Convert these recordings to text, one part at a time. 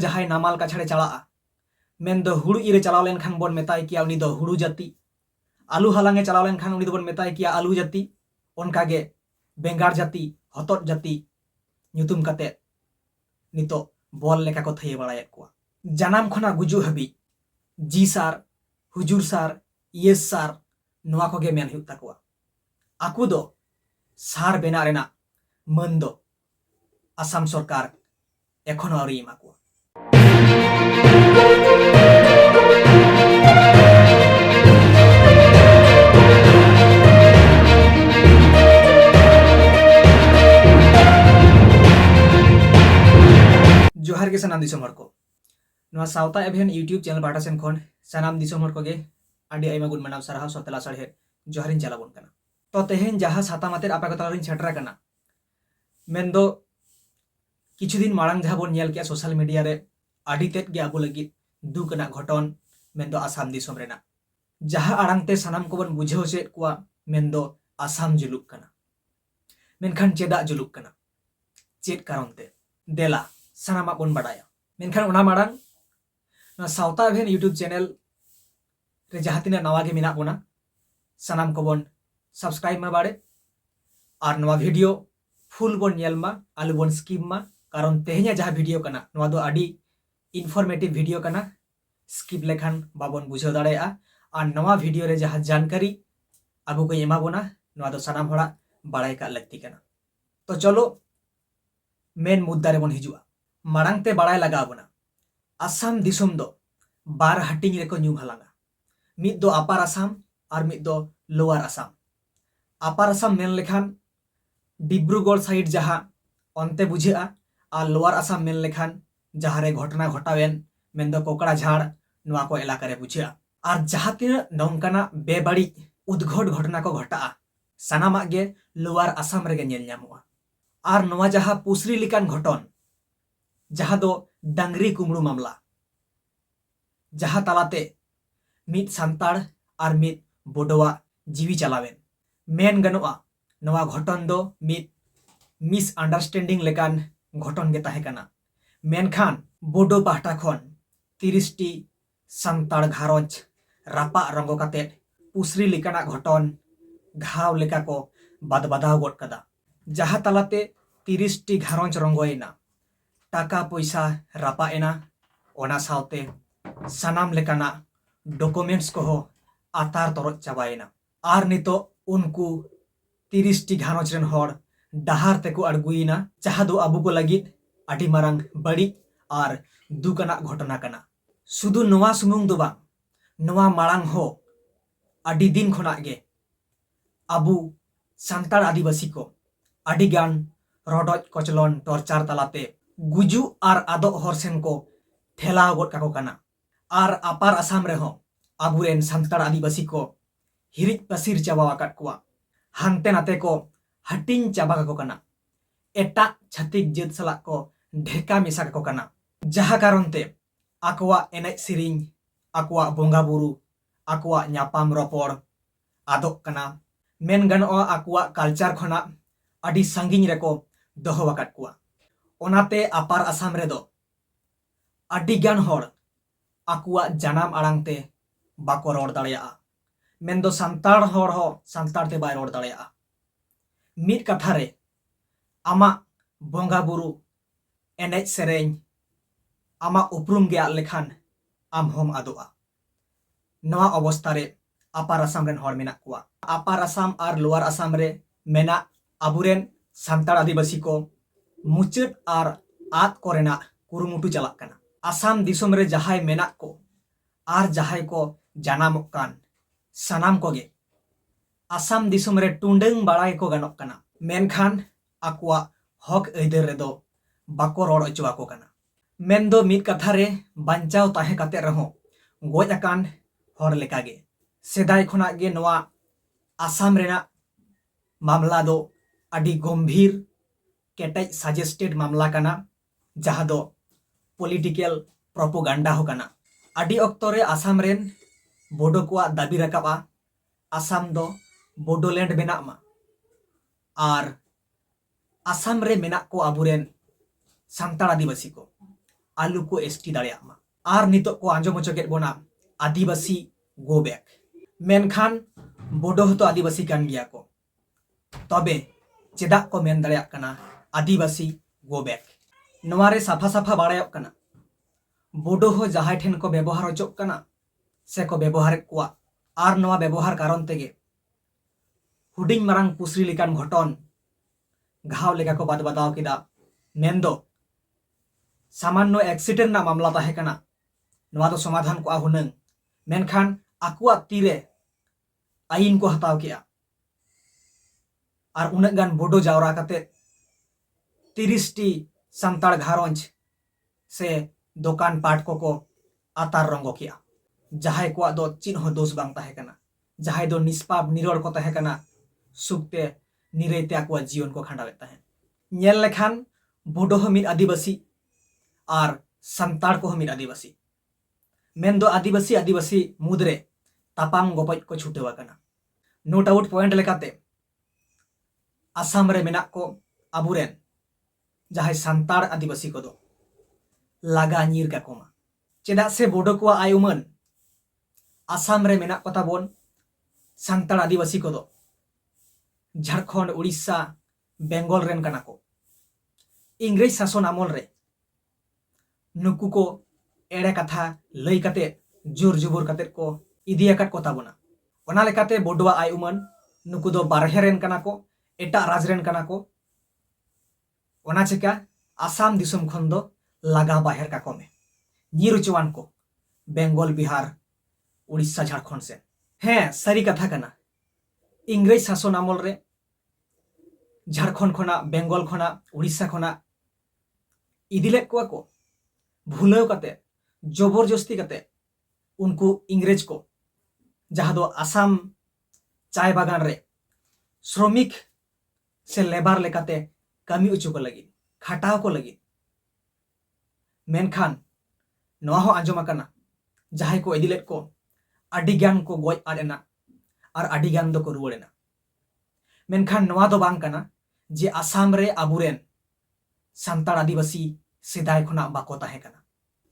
जहाय नामाल काछाड़े चला मेन दो हुड़ू इरे चलाव लेन खान बोन मेताय किया उनी दो हुड़ू जाति आलू हालांगे चलाव लेन खान उनी दो बोन मेताय किया आलू जाति ओनकागे बेंगार जाति हतोट जाति ᱧᱩᱛᱩᱢ ᱠᱟᱛᱮ ᱱᱤᱛᱚᱜ ᱵᱚᱞ ᱞᱮᱠᱟ ᱠᱚ ᱛᱷᱟᱹᱭᱟᱹ ᱵᱟᱲᱟᱭᱮᱫ ᱠᱚᱣᱟ ᱡᱟᱱᱟᱢ ᱠᱷᱚᱱᱟᱜ ᱜᱩᱡᱩᱜ ᱦᱟᱹᱵᱤᱡ জি সার হুজুর সার ইয়েস সার নোয়া কোगे मेन हुᱭᱩᱜ ᱛᱟᱠᱚᱣᱟ ᱟᱠᱚ ᱫᱚ সার ᱵᱮᱱᱟᱜ ᱨᱮᱱᱟᱜ ᱢᱟᱹᱱ ᱫᱚ आसाम सरकार एखोनो आउरी एमा कोवा जोहार के सनाम दिसोम हर को नवा सावता एभेन यूट्यूब चैनल पाटा सेन खन सनाम दिसोम हर कोगे आडी आइमा गुड मनाव सारहाव सतला सड़हे जोहारिन चलाबोन कना तो तेहेन जहा साता मातेर आपा को तलारिन छटरा कना मेन दो किछु दिन मांग जहाँ बन नेल के सोशल मीडिया रे आडी तेत गे आबो लगी दुख ना घटन मेन दो आसाम दिसोम रेना जहाँ आड़ांगते सनाम को बन बुझाव सेट कुआ मेन दो आसाम जुलुक कना मेनखान चेदा जुलुक कना चेत कारण ते देला सनामा बन बाडाया मेनखान उना मांग ना सावता एभेन यूट्यूब चैनल रे जहाँ तिना नवा गे मेना बोना सनाम को बन सब्सक्राइब मा बाड़े और नवा वीडियो फुल बन नेल मा आलू बन स्किप मा कारण तेहेኛ जहाँ वीडियो कना नवा दो आडी इनफॉर्मेटिव वीडियो कना स्किप लेखान बाबन बुझाव दाड़ेया और नवा वीडियो रे जहाँ जानकारी आबो को एमा बोना नवा दो सानाम हड़ा बाड़ाय का लगती कना तो चलो मेन मुद्दा रे बन हिजुआ मांग ते बाड़ाय लगा बोना आसाम दिसोम दो बार हाटिंग रे को ᱧᱩᱢ हालांगा मिद दो अपार आसाम और मिद दो लोअर आसाम अपार आसाम मेन लेखान डिब्रुगढ़ साइड जहाँ अंते बुझेआ और लोअर आसाम मेन लेखान जहाँ रे घटना घटावेन मेन दो कोकड़ा झाड़ नवा को इलाका रे बुझेआ और जहाँ तीन नौकाना बेबाड़ी उद्घोट घटना को घटा सानामा गे लोअर आसाम रे गे नेल ᱧᱟᱢᱚᱜᱼᱟ और नवा जहाँ पुसरी लिकान घटन जहाँ दो डांगरी कुमड़ू मामला जहाँ तालाते मिद सांताड़ और मिद बोडोआ जीवी चलावेन मेन गनोआ नवा घटन दो मिद मिस अंडरस्टैंडिंग लेकान घटन गे ताहे कना मेनखान बोडो पाहटा खन 30 टी सांताड़ घारंज रापा रंगो काते पुसरी लेकाना घटन घाव लेका को बादबादाव गड कदा जहाँ तालाते 30 टी घारंज रंगोयना टाका पैसा रापा एना ओना सावते सानाम लेकाना डॉक्यूमेंट्स को आतार तरच चाबायना और नितो उनको 30 टी घारंज रेन हर डाहार तेको अड़गुइना जहाँ दो आबू को लगित आडी मारंग बड़ी और दुकना घटना कना सुदु नवा सुमुंग दो बांग नवा मांग हो आडी दिन खना गे आबू सांताड़ आदिवासी को आडी गान रडज कचलन टर्चार तालाते गुजु और आदो हरसेन को ठेला गड काको कना और अपार आसाम रे हो आबुरेन सांताड़ आदिवासी को हिरिज पसिर चाबा आकाद कुआ हानते नाते को हटिंग चाबा काको कना एटा छातिक जेत सला को ढेका मिसा काको कना जहाँ कारण ते आकवा एनय सिरिंग आकवा बोंगा बुरु आकवा न्यापाम रपड़ आदोक कना मेन गनोआ आकवा कल्चर खना आडी सांगिन रेको दोहो आकाद कुआ ओनाते अपार आसाम रे दो आडी गान हर आकवा जानाम आड़ांग ते बाको रोड दाड़ेया मेन दो सांताड़ हर हो सांताड़ ते बाय रोड दाड़ेया मिद कथा रे आमा बोंगा बुरु एनय सेरेंग आमा उपरुम गे आद लेखान आम होम आदोआ नवा अवस्था रे अपार आसाम रेन हर मेना कुआ अपार आसाम और लोअर आसाम रे मेना आबुरेन सांताड़ आदिवासी को मुचाद और आद कोरेना कुरुमुटु चलाक कना आसाम दिसोम रे जहाय मेना को और जहाय को जानामोक कान सानाम कोगे आसाम दिसोम रे टुंडंग बाड़ाय को गानोक कना मेनखान आकुआ हक अइदार रे दो बाको रोड अचुआ को कना मेन दो मिद कथा रे बांचाव ताहे काते रहो गोज अकान हर लेकागे सेदाय खना गे नवा आसाम रेना मामला दो आडी गंभीर केटेज सजेस्टेड मामला कना जहाँ दो पॉलिटिकल प्रोपोगंडा हो कना आडी अक्तो रे आसाम रेन बोडो को दाबी रकाबा आसाम दो बोडोलैंड बेना मा और आसाम रे मेना को आबुरेन सांताड़ आदिवासी को आलू को एसटी दाड़ेयाग मा आर नितो को आंजम होचो केद बोना आदिवासी गो बैक मेनखान बोडो हतो आदिवासी कान गिया को तबे चेदा को मेन दाड़ेयाग कना आदिवासी गो बैक नवारे साफा साफा बाड़ायोग कना बोडो हो जहाय ठेन को व्यवहार होचोग कना से को व्यवहार कुआ आर नवा व्यवहार कारण तेगे हुडिंग मारांग पुसरी लेकान घटन घाव लेका को बाद बताव केदा मेनदो सामान्य एक्सीडेंट ना मामला ताहे कना नवा दो समाधान को हुनंग मेनखान आकुआ तीरे आईन को हताव किया आर उनक गान बोडो जावरा काते 30 टी संताड़ घारंज से दुकान पाट को आतार रंगो किया जहाय को दो चिन्ह दोष बांग ताहे कना जहाय दो निष्पाप निरोड़ को ताहे कना सुखते निरेते आकुआ जीवन को खांडावे ताहे नेल लेखान बोडो हो मिद आदिवासी आर संताड़ को मिद आदिवासी मेन दो आदिवासी आदिवासी मुद्रे तापाम गोपज को छुटेवा कना नो डाउट पॉइंट लेकाते आसाम रे मेना को अबुरेन जहाय संताड़ आदिवासी को दो लागा नीर का कोमा चेदा से बोडो को आय उमन आसाम रे मेना को ताबोन संताड़ आदिवासी को दो झारखंड उड़ीसा बेंगल रेन कना को इंग्रेज शासन आमल रे नुकु को एड़े कथा लई काते जोर जुबुर काते को इदियाकात को ताबोना ओना लेकाते बोडोआ आय उमन नुकु दो बारहे रेन कना को एटा राज रेन कना को ओना चिका आसाम दिसम खन दो लागा बाहर का कोमे नीरुचवान को बेंगल बिहार उड़ीसा झारखंड से हैं सारी कथा कना इंग्रेज शासन आमल रे झारखंड खना बेंगल खना उड़ीसा खना इदिले को भूलाव काते जबरदस्ती काते उनको इंग्रेज को जहाँ दो आसाम चाय बागान रे श्रमिक से लेबर लेकाते कमी उचु को लगी खटाव को लगी मेनखान नवा हो आंजम आकना जहाय को इदिलेट को अडिगान को गोज आडेना और अडिगान दो को रुवड़ेना मेनखान नवा दो बांग कना जे आसाम रे आबुरेन संताड़ आदिवासी सेदाय खना बाको ताहे कना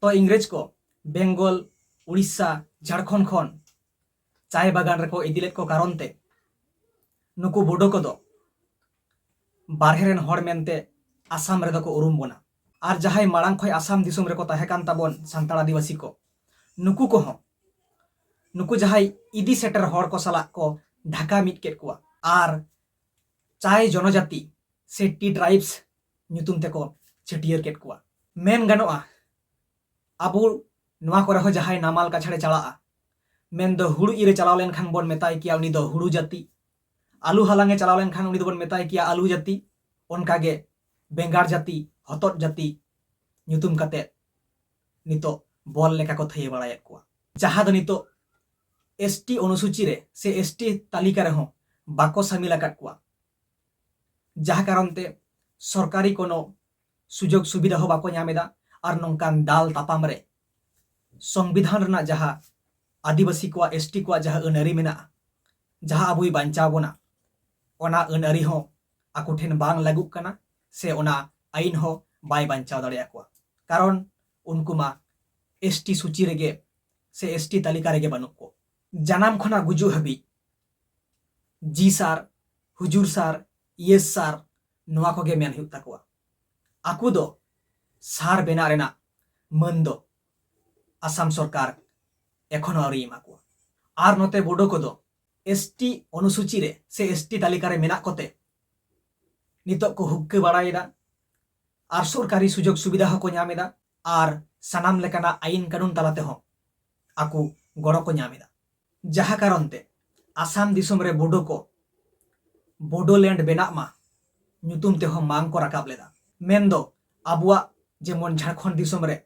तो इंग्रेज को बेंगल उड़ीसा झारखंड खन चाय बागान रे को इदिलेट को कारण ते नुकु बोडो को दो बारहेरेन हर मेनते आसाम रे दो को उरुम बोना और जहाय माड़ांग खय आसाम दिसुम रे को ताहे कान ताबोन संताड़ आदिवासी को नुकु को हो नुकु जहाय इदी सेटर हर को सला को ढाका मिट केट कुआ आर चाय जनजाति से टी ट्राइब्स नुतुम ते को छटियर केट कुआ मेन गनोआ आबु नवा को रहो जहाय नामाल का छड़े चला मेन दो हुड़ु इरे चलाव लेन खान बोन मेताय किया उनी दो हुड़ु जाति आलू हालांगे चलाव लेन खान उनी दो बोन मेताय किया आलू जाति उनकागे बेंगार जाति हतोट जाति नुतुम काते नितो बॉल लेका को थये बड़ायत कुआ जहां दो नितो एसटी अनुसूची रे से एसटी तालिका रे हो बाको शामिल आकात कुआ जहां कारण ते सरकारी कोनो सुजोग सुविधा हो बाको ᱧᱟᱢᱮᱫᱟ और नौकान दाल तापाम रे संविधान रना जहां आदिवासी को एसटी को जहां अनआरी मेना जहां अबुई बांचाव बोना ओना अनआरी हो आकु ठेन बांग लागुक कना से ओना आईन हो बाय बांचाव दाड़े आकुआ कारण उनको मा एसटी सूची रेगे से एसटी तालिका रेगे बानुक को जानाम खना गुजु हबी जी सार हुजूर सार येस सार नवा को गे मेन हुक ताकुआ आकु दो सार बेना रेना मन दो आसाम सरकार एखोनो आउरी एमाकुआ आर नोते बोडो को दो एसटी अनुसूची रे से एसटी तालिका रे मेना कोते नितो को हुक्के बाड़ायदा आर सरकारी सुजोग सुविधा हो को ᱧᱟᱢᱮᱫᱟ आर सानाम लेकाना आईन कानून तालाते हो आकु गड़ो को ᱧᱟᱢᱮᱫᱟ जहा कारण ते आसाम दिसोम रे बोडो को बोडोलैंड बेना मा ᱧᱩᱛᱩᱢ ते हो मांग को राकाब लेदा मेनदो आबुआ जेमन झारखंड दिसोम रे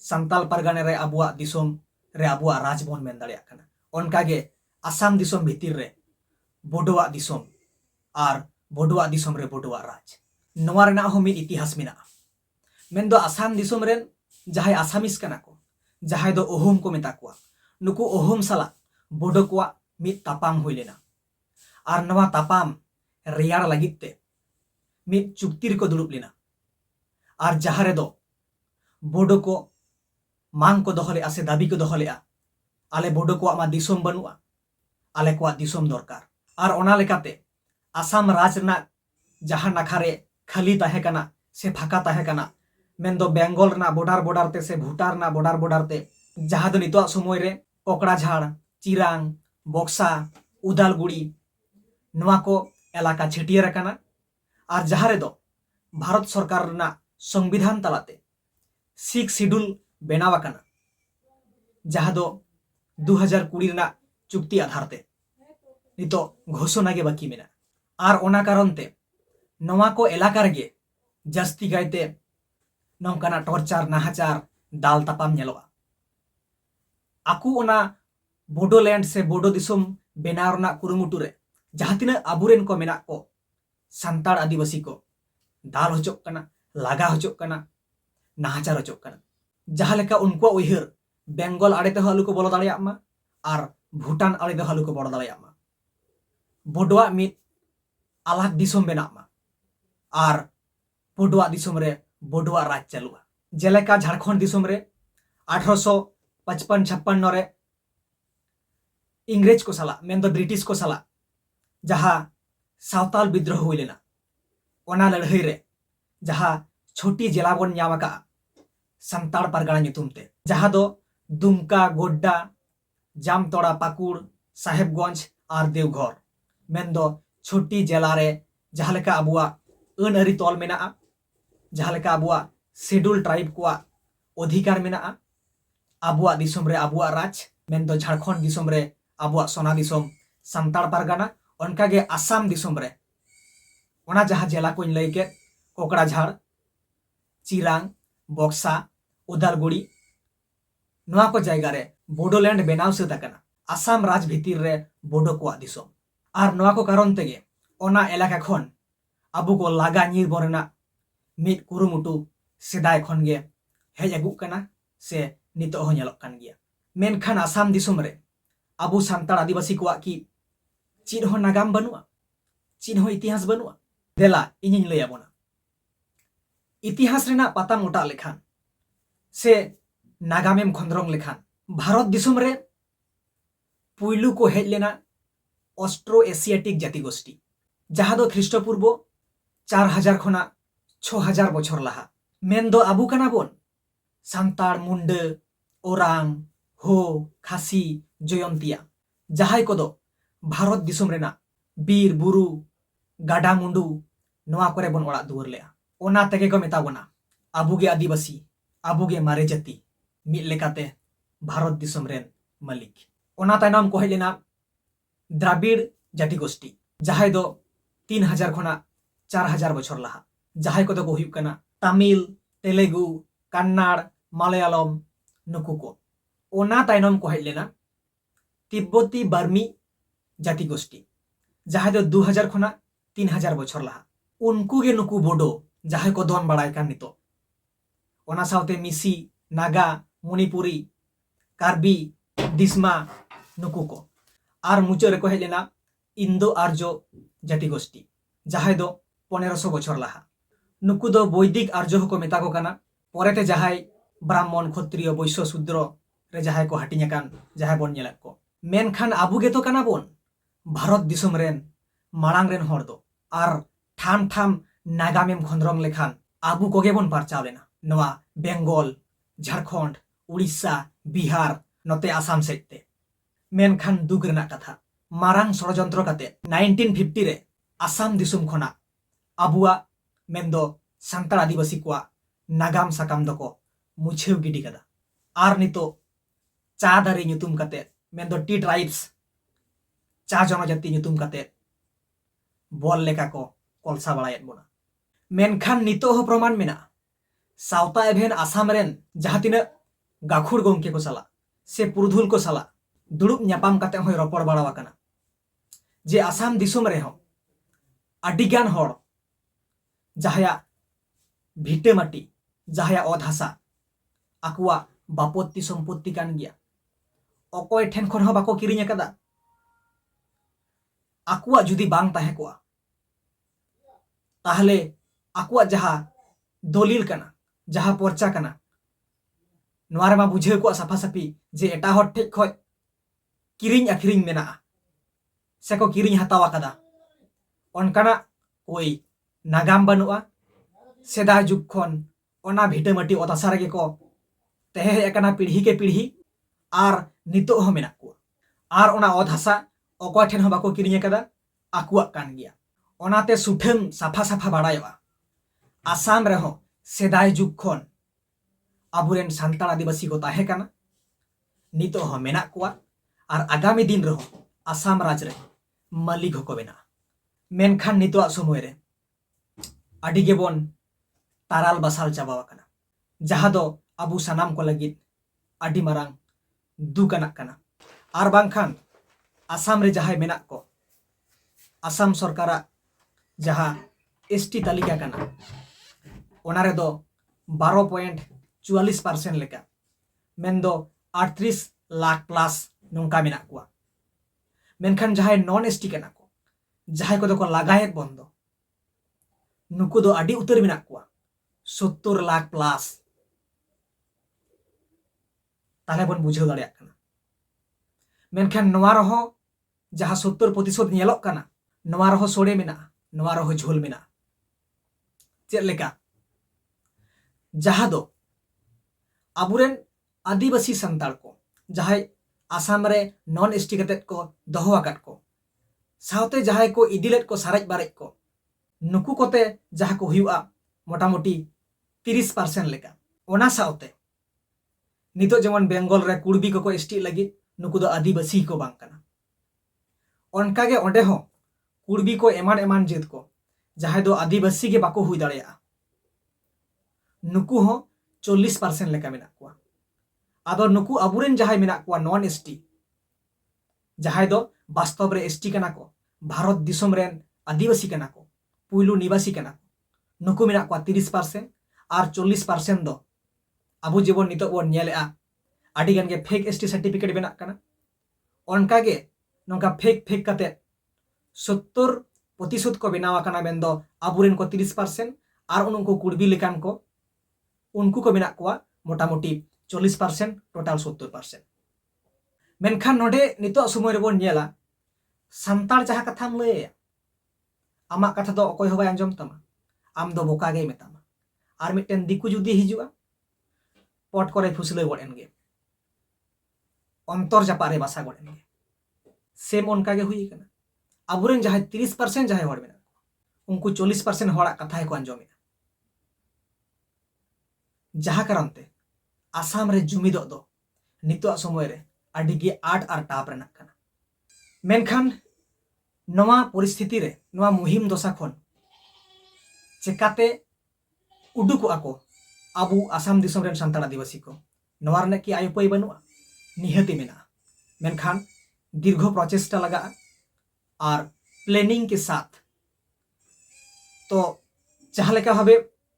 संताल परगना रे आबुआ दिसोम रे आबुआ राजबन मेन दाड़ेया कना ओनकागे आसाम दिसोम भितिर रे बोडोआ दिसोम आर बोडोआ दिसोम रे बोडोआ राज नवा रेना हो मिद इतिहास मेना मेनदो आसाम दिसोम रेन जहाय आसामिस कना को जहाय दो ओहोम को मेता कुआ नुकु ओहोम साला बोडो कुआ मिद तापाम हुई लेना आर नवा तापाम रेयार लागिते मिद चुक्ति रे को दुड़ुब लेना आर जहां रे दो बोडो को मांग को दोहो लेआ से दाबी को दोहो लेआ आले बोडो को मा दिसोम बनुआ आले को दिसोम दरकार आर ओना लेकाते आसाम राज रना जहां नाखारे खाली ताहे कना से फाका ताहे कना मेनदो बेंगल रना बॉर्डर बॉर्डर ते से भूटान रना बॉर्डर बॉर्डर ते जहां दो नितो समय रे कोकड़ाझाड़ चिरांग बक्सा उदालगुड़ी नवा को एलाका छेटियर कना आर जहां रे दो भारत सरकार रना संविधान तलाते 6 शिड्यूल बेनावा कना जहां दो 2020 रना चुक्ति आधार ते नितो घोषणा के बाकी मेना आर ओना कारण ते नवा को एलाका रे जास्ती गायते नौकाना टॉर्चर नाहाचार दाल तापाम नेलोआ आकु ओना बोडोलैंड से बोडो दिसोम बेनाव रना कुरुमुटु रे जहां तिना आबुरेन को मेना को संताड़ आदिवासी को दाल होचोक कना लागा होचोक कना नाहाचार होचोक कना जहां लेका उनको उइहर बेंगल आड़े ते आलू को बोलो दाड़िया मा आर भूटान आड़े ते आलू को बोलो दाड़िया मा बोडोआ मित आलाक दिसोम बेना मा आर बोडोआ दिसोम रे बोडोआ राज चालुआ जेलेका झारखंड दिसोम रे 1855-56 रे इंग्रेज को साला मेन ब्रिटिश को साला जहां सावताल विद्रोह हुई लेना ओना लड़ाई रे जहां छोटी जिला बन नामका संताड़ परगना ᱧᱩᱛᱩᱢ ते जहां दो दुमका गोड्डा जामतोड़ा पाकुड़ साहेबगंज और देवघर मेन दो छोटी जिला रे जहां लेका अबुआ अन अरी तोल मेना जहां लेका अबुआ शेड्यूल ट्राइब को अधिकार मेना अबुआ दिसोम रे अबुआ राज मेन दो झारखंड दिसोम रे अबुआ सोना दिसोम संताड़ परगना उनका गे आसाम दिसोम रे ओना जहां जिला को लई के कोकड़ाझाड़ चिरांग बक्सा उदालगुड़ी नवा को जायगा रे बोडोलैंड बेनाव से तकना आसाम राज भितिर रे बोडो को दिसोम आर नवा को कारण तेगे ओना एलाका खन अबु को लागा नीर बरना मिट कुरुमुटु सेदाय खन गे हेज अगु कना से नितो हो नेलोक कान गिया मेनखान आसाम दिसोम रे अबु संताड़ आदिवासी को की चीन हो नागाम बनुआ चीन हो इतिहास बनुआ देला इनिन लय आबोना इतिहास रेना पाता मोटा लेखान से नागामेम खंद्रंग लेखान भारत दिसोम रे पुइलू को हेज लेना ऑस्ट्रो एशियाटिक जाति गोष्ठी जहां दो ख्रीष्टपूर्व 4000 खना 6000 बछर लाहा मेन दो आबू कना बोन संताड़ मुंडे ओरांग हो खासी जयंतिया जहाय को दो भारत दिसोम रेना बीर बुरु गाडा मुंडू नवा करे बन ओड़ा दुवर लेआ ओना तेगे को मेताबोना आबुगे आदिवासी आबुगे मारे जाति मिद लेकाते भारत दिसोम रेन मालिक ओना तायनम को हेलेना द्राविड़ जाति गोष्ठी जहाय दो 3000 खना 4000 बछर लाहा जहाय को दो को हुयुक कना तमिल तेलुगु कन्नड़ मलयालम नुकु को ओना तायनम को हेलेना तिब्बती बर्मी जाति गोष्ठी जहां दो 2000 खना 3000 बछर लाहा उनको गे नुकु बोडो जहां को दोन बड़ाय कान नितो ओना सावते मिसी नागा मणिपुरी कार्बी दिस्मा नुकु को आर मुचाद रे को हेलेना इंदो आर्यो जाति गोष्ठी जहां दो 1500 बछर लाहा नुकु दो वैदिक आर्यो को मेता को काना परेते जहां ब्राह्मण क्षत्रिय वैश्य शूद्र रे जहां को हाटिnya kan जहां बन नेला को मेनखान आबू गे तो काना बोन भारत दिसोम रेन मारांग रेन हर दो आर ठाम ठाम नागामेम खंद्रंग लेखान आबू कोगे बन परचाव लेना नवा बेंगल झारखंड उड़ीसा बिहार नते आसाम सेते मेनखान दुग रेना कथा मारांग षड़यंत्र काते 1950 रे आसाम दिसोम खना आबुआ मेनदो संताड़ आदिवासी को नागाम साकाम दको मुछेव गिडी कदा आर नितो चा दारी ᱧᱩᱛᱩᱢ काते मेनदो टी ट्राइब्स चा जनजाति ᱧᱩᱛᱩᱢ काते बल लेका को कलसा बड़ायत बोना मेनखान नितो हो प्रमाण मेना सावता एभेन आसाम रेन जहां तिना गाखुर गोंके को साला से पुरधुल को साला दुड़ुब ᱧᱟᱯᱟᱢ काते होय रपड़ बाड़ावा कना जे आसाम दिसोम रे हो अडिगान हर जहाया भिटे माटी जहाया ओद हासा आकुआ बापत्ति सम्पत्ति कान गिया अकय ठेन खन हो बाको किरिñ अकादा आकुआ जुदी बांग ताहे कोआ ताहले आकुआ जहां दलिल कना जहां पर्चा कना नोआ रे मा बुझाव को साफा साफी जे एटा हर ठेक खय किरिंग आखिरिंग मेना से को किरिंग हतावा कदा ओनकाना कोई नागाम बनुआ सेदा जुग खन ओना भिटामाटी ओतासा रेगे को तेहे एकना पीढ़ी के पीढ़ी आर नितो हो मेना को आर ओना ओद हासा अकय ठेन हो बाको किरिंग कदा आकुआ कान गया ओनाते सुठम साफा साफा बाड़ायोआ आसाम रेहो सेदाय जुग खन आबुरेन सान्ताल आदिवासी को ताहे काना नितो हो मेना कोआ आर आगामी दिन रहो आसाम राज रे मालिक होको बेना मेनखान नितो समय रे आडी गेबन ताराल बासाल चाबावा काना जहां दो आबू सनाम को लगित आडी मारांग दुकाना काना आर बांखान आसाम रे जहां मेना को आसाम सरकारा जहां एसटी तालिका काना ओना रे दो 12.44% लेका मेन दो 38 लाख प्लस नोंका मेना कुआ मेनखान जहां नॉन एसटी काना को जहां को दो को लगायत बंदो नुकु दो आडी उतर मेना कुआ 70 लाख प्लस ताले बन बुझाव दाड़िया काना मेनखान नोआ रहो जहां 70% नेलोक काना नोआ रहो सोड़े मेना नोआ रहो झोल मेना चेक लेका जहां दो आबुरेन आदिवासी संताल को जहां आसाम रे नॉन एसटी कतेत को दोहो आकात को सावते जहां को इदिलेट को साराज बारेज को नुकु कोते जहां को हुआ मोटामोटी 30% लेका ओना सावते नितो जेमन बेंगल रे कुड़बी को एसटी लगी नुकु दो आदिवासी को बांग काना ओनका गे ओंडे हो कुड़बी को एमान एमान जेत को जहां दो आदिवासी के बाको हुई दाड़ेया नुकु हो 40% लेका मेना कुआ आदो नुकु आबुरेन जहां मेना कुआ नॉन एसटी जहां दो वास्तव रे एसटी कना को भारत दिसम रेन आदिवासी कना को पुइलु निवासी कना को नुकु मेना कुआ 30% आर 40% दो आबु जीवन नितो बन नेलेआ आडी गान गे फेक एसटी सर्टिफिकेट बेना कना ओनका गे नोंका फेक फेक काते 70% को बेनावा कना बेंदो आबुरेन को 30% आर उनको कुड़बी लेकान को उनको को मेना कुआ मोटामोटी 40% टोटाल 70% मेनखान नोडे नितो समय रे बन नेला संताल जहां कथाम लय आमा कथा दो अकय हो बाय अंजम तमा आम दो बोका गे मेतामा आर मिटेन दिकु जुदी हिजुआ पट करे फुसले गड़ेन गे अंतर जापा रे बासा गड़ेन गे सेम उनका गे हुई कना आबुरेन जहां 30% जहां हड़ मेना उनको 40% हड़ा कथा को अंजमेना जहां कारणते आसाम रे जुमिदो दो नितो समय रे आडी गे आट आर टाप रेना कना मेनखान नवा परिस्थिति रे नवा मुहिम दशा खन चेकाते उडुको आको आबू आसाम दिसम रेन संताल आदिवासी को नवा रने की आयुपय बनुआ निहति मेना मेनखान दीर्घ प्रचेष्टा लगा और प्लानिंग के साथ तो जहां लेका भाबे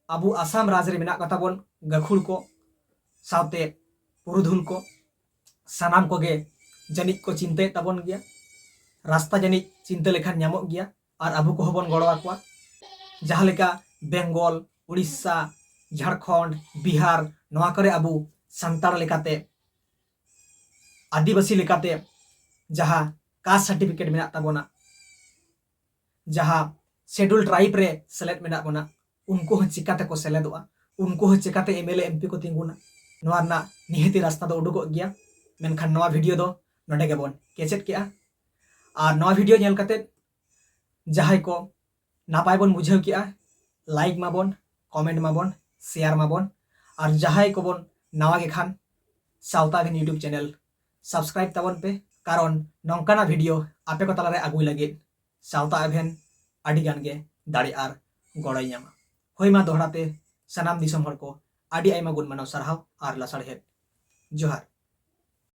आबू आसाम राज रे मेना कथा बन गखुड़ को सावते पुरुधुल को सानाम को गे जनिक को चिंते तबन गया रास्ता जनिक चिंता लेखान नामक गया और आबू को हबन गड़वा को जहां लेका बेंगल उड़ीसा झारखंड बिहार नवा करे आबू संताल लेकाते आदिवासी लेकाते जहां कास्ट सर्टिफिकेट मेना तबना जहां शेड्यूल ट्राइब रे सेलेक्ट मेना बना उनको हो चिकाते को सेलेदोआ उनको हो चिकाते एमएलए एमपी को तिंगुना नवा ना निहति रास्ता दो उडुको गया मेनखान नवा वीडियो दो नोडे गेबन केचेट केआ और नवा वीडियो नेल काते जहां को नापाय बन बुझाव केआ लाइक माबन कमेंट माबन शेयर माबन और जहां को बन नवा गे खान सावता गेन यूट्यूब चैनल सब्सक्राइब तबन पे कारण नौकाना वीडियो आपे को तलारे आगुई लगे सावता एभेन आडी गान गे दाड़ी आर गड़ाई नामा होय मा दोहराते सनाम दिसम हर को आडी आयमा गुण मानव सरहाव आर लासाड़हेद जोहार।